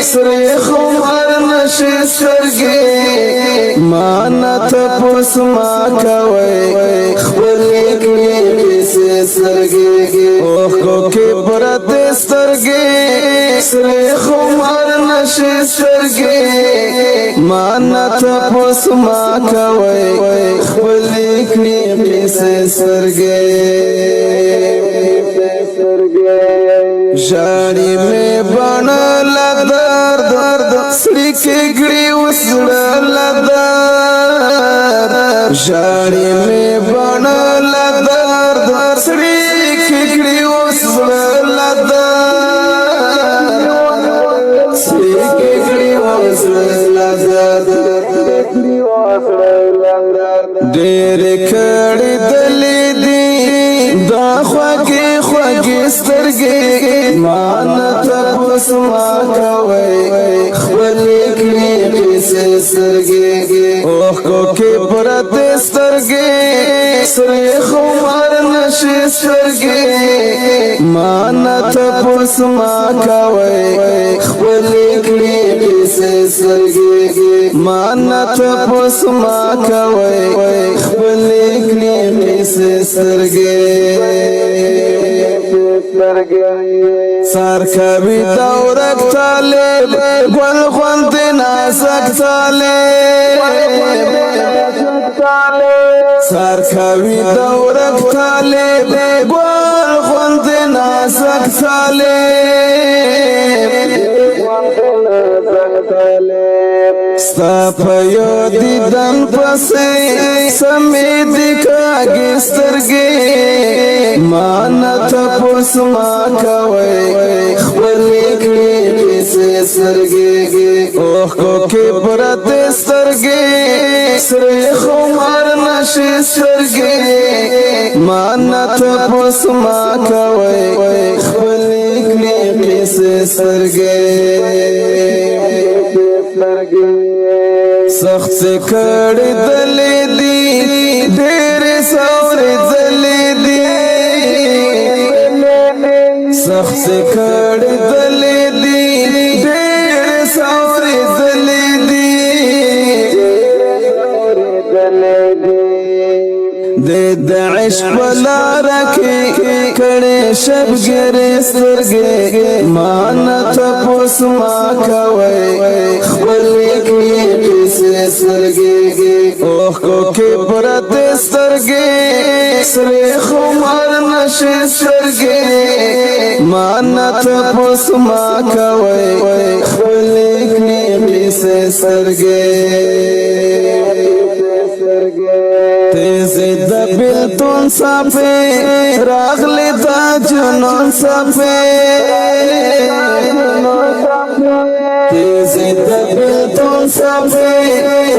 سری خمار نشي سترګې مانا تپوس ما کوي خپلې کړې پیسې سترګې اوخ کو کې پرت سترګې سری خمار نشي سترګې مانا تپوس ما کوي خپلې کړې پیسې سترګې جاړي مې بڼه لدر درد سړي کې ګړي وسړه لدر جاړي مې بڼه لدر درد سړي کې ګړي وسړه لدر سړي کې ګړي وسړه لدر ډېر کړي دلې دي دا خوږې خوږې سترګې مانا تپوس ما کوي خپلې کړې پیسې سترګې اوخ کو کې پرتې سترګې سری خمار نشي سترګې مانا تپوس ما کوي خپلې کړې پیسې سترګې مانا تپوس ما کوي خپلې کړې پیسې سترګې سار کوي دورک طالب گل خوند نازک طالب سار کوي دورک طالب گل خوند نازک طالب ستا په یو دیدن پسې سمې دي کاږي سترګې مانا تپوس ما کوي خپلې کړې پیسې سترګې اوخ کو کې پرتې سترګې سری خمار نشي سترګې مانا تپوس ما کوي خپلې کړې پیسې سترګې سخت سے کړي دلې دي ډېر سورې دلې دي سخت سے کړي دلې دي ډېر سورې دلې دي د عشق بلاره کې کړي شبګرې سترګې مانا تپوس ما کوي خپلې کړې پیسې سترګې اوخ کو کې پرتې سترګې سری خمار نشي سترګې مانا تپوس ما کوي خپلې کړې پیسې سترګې تیزی دا بلتون صفی راغلی دا جنون صفی تیزی دا بلتون صفی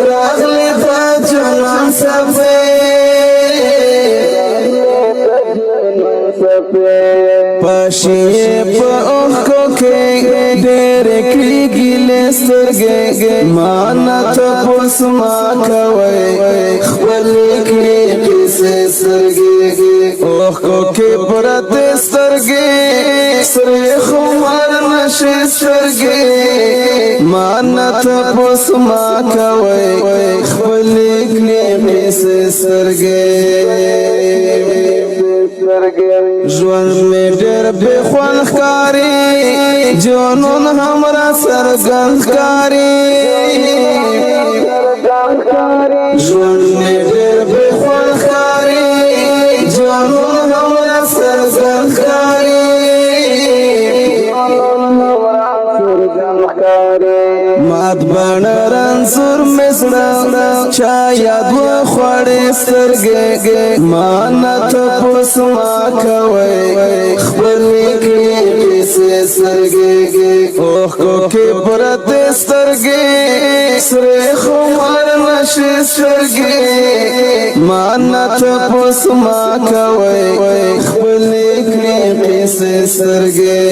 راغلی دا جنون صفی پاشیه پا اوخکو که دیر کلی گیلی سترگی مانا تپوس ما کوي خپلې کړې پیسې سترګې اوخکو کې پرتې سترګې سری خمار نشي سترګې مانا تپوس ما کوي خپلې کړې پیسې سترګې ژوند مې ډېر بې خوند ښکاري جنون همرا سرګند ښکاري ژوند مې ډېر بې خوند ښکاري جنون همرا سرګند ښکاري مات بڼه رنځور مې زړه چا یاد وخوړې سترګې مانا تپوس ما کوي خپلې کړې پیسې سترګې اوخ کو کې پرتې سترګې سری خمار نشي سترګې مانا تپوس ما کوي خپلې کړې پیسې سترګې